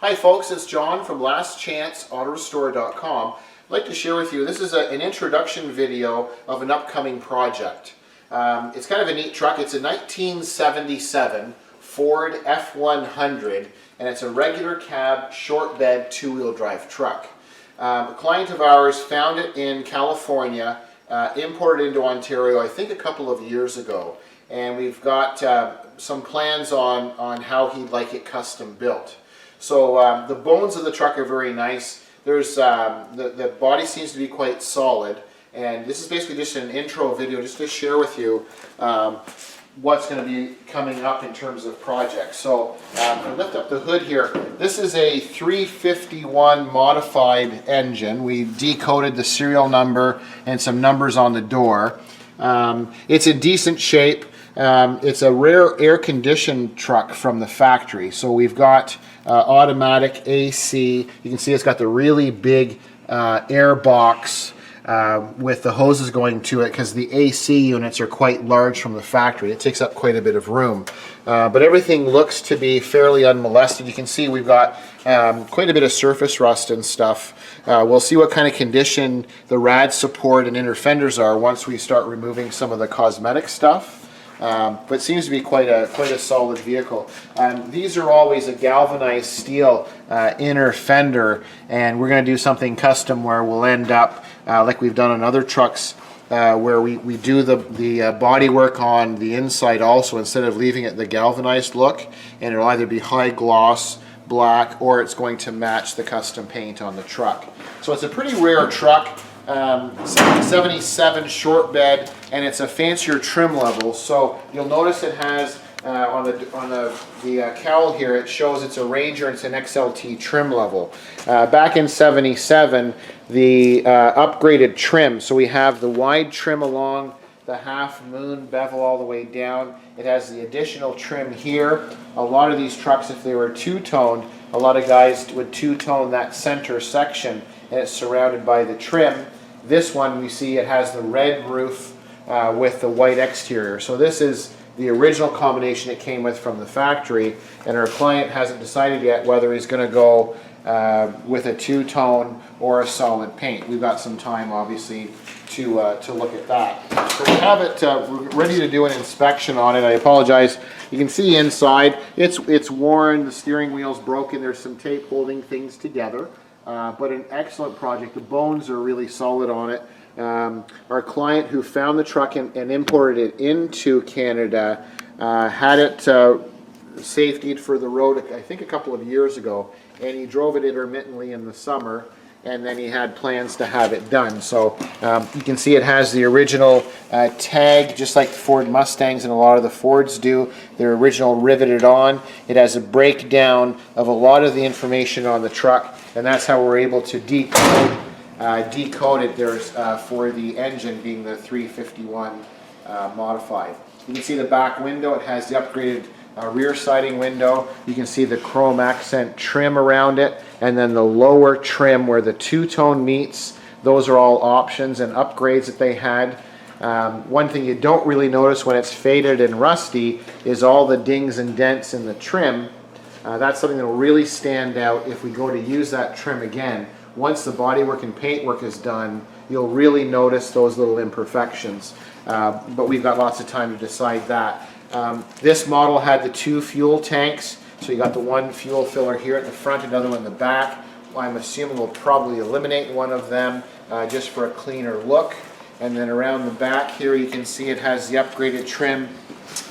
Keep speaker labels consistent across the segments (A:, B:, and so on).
A: Hi folks, it's John from lastchanceautorestore.com. I'd like to share with you, this is an introduction video of an upcoming project. It's kind of a neat truck. It's a 1977 Ford F100 and it's a regular cab, short bed, two-wheel drive truck. A client of ours found it in California, imported into Ontario I think a couple of years ago, and we've got some plans on how he'd like it custom built. So the bones of the truck are very nice. There's the body seems to be quite solid, and this is basically just an intro video just to share with you what's going to be coming up in terms of projects. So I lift up the hood here. This is a 351 modified engine. We decoded the serial number and some numbers on the door. It's in decent shape. It's a rare air-conditioned truck from the factory. So we've got automatic AC. You can see it's got the really big air box with the hoses going to it because the AC units are quite large from the factory. It takes up quite a bit of room. But everything looks to be fairly unmolested. You can see we've got quite a bit of surface rust and stuff. We'll see what kind of condition the rad support and inner fenders are once we start removing some of the cosmetic stuff. But it seems to be quite a solid vehicle. These are always a galvanized steel inner fender, and we're going to do something custom where we'll end up like we've done on other trucks, where we do the body work on the inside also, instead of leaving it the galvanized look, and it'll either be high gloss black or it's going to match the custom paint on the truck. So it's a pretty rare truck. 77 short bed, and it's a fancier trim level. So you'll notice it has on the cowl here, it shows it's a Ranger and it's an XLT trim level. Back in 77, the upgraded trim, so we have the wide trim along the half moon bevel all the way down. It has the additional trim here. A lot of these trucks, if they were two-toned, a lot of guys would two-tone that center section, and it's surrounded by the trim. This one, we see it has the red roof with the white exterior. So this is the original combination it came with from the factory, and our client hasn't decided yet whether he's going to go with a two-tone or a solid paint. We've got some time, obviously, to look at that. So we have it ready to do an inspection on it. I apologize. You can see inside, it's worn, the steering wheel's broken, there's some tape holding things together. But an excellent project. The bones are really solid on it. Our client who found the truck and imported it into Canada had it safetied for the road, I think a couple of years ago, and he drove it intermittently in the summer, and then he had plans to have it done. So you can see it has the original tag, just like the Ford Mustangs and a lot of the Fords do. They're original riveted on. It has a breakdown of a lot of the information on the truck, and that's how we're able to decode it there's, for the engine being the 351 modified. You can see the back window. It has the upgraded rear siding window. You can see the chrome accent trim around it, and then the lower trim where the two-tone meets. Those are all options and upgrades that they had. One thing you don't really notice when it's faded and rusty is all the dings and dents in the trim. That's something that will really stand out if we go to use that trim again. Once the bodywork and paintwork is done, you'll really notice those little imperfections. But we've got lots of time to decide that. This model had the two fuel tanks, so you got the one fuel filler here at the front, another one in the back. I'm assuming we'll probably eliminate one of them just for a cleaner look. And then around the back here, you can see it has the upgraded trim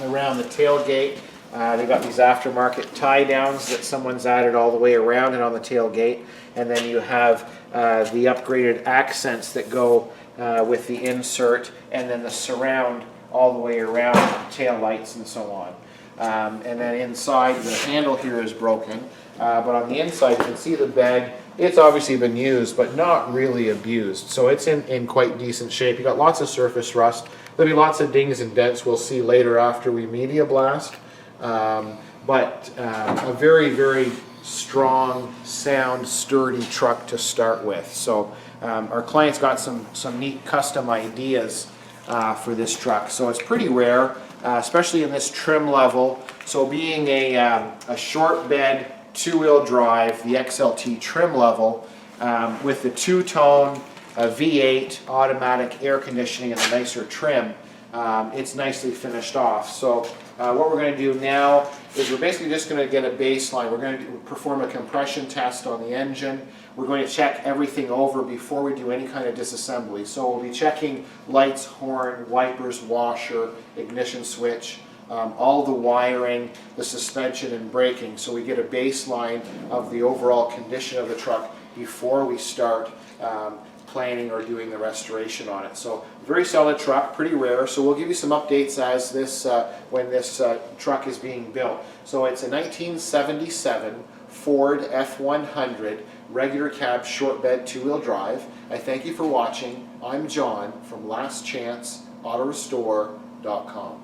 A: around the tailgate. They've got these aftermarket tie downs that someone's added all the way around and on the tailgate, and then you have the upgraded accents that go with the insert, and then the surround all the way around, tail lights and so on. And then inside, the handle here is broken, but on the inside you can see the bed. It's obviously been used, but not really abused, so it's in quite decent shape. You got lots of surface rust. There'll be lots of dings and dents we'll see later after we media blast. But a very, very strong, sound, sturdy truck to start with. So our client's got some neat custom ideas for this truck. So it's pretty rare, especially in this trim level. So being a short bed two-wheel drive, the XLT trim level, with the two-tone V8 automatic air conditioning and the nicer trim. It's nicely finished off. So what we're going to do now is we're basically just going to get a baseline. We're going to perform a compression test on the engine. We're going to check everything over before we do any kind of disassembly. So we'll be checking lights, horn, wipers, washer, ignition switch, all the wiring, the suspension and braking, so we get a baseline of the overall condition of the truck before we start planning or doing the restoration on it. So very solid truck, pretty rare, so we'll give you some updates as this when this truck is being built. So it's a 1977 Ford F100 regular cab short bed two-wheel drive. I thank you for watching. I'm John from lastchanceautorestore.com.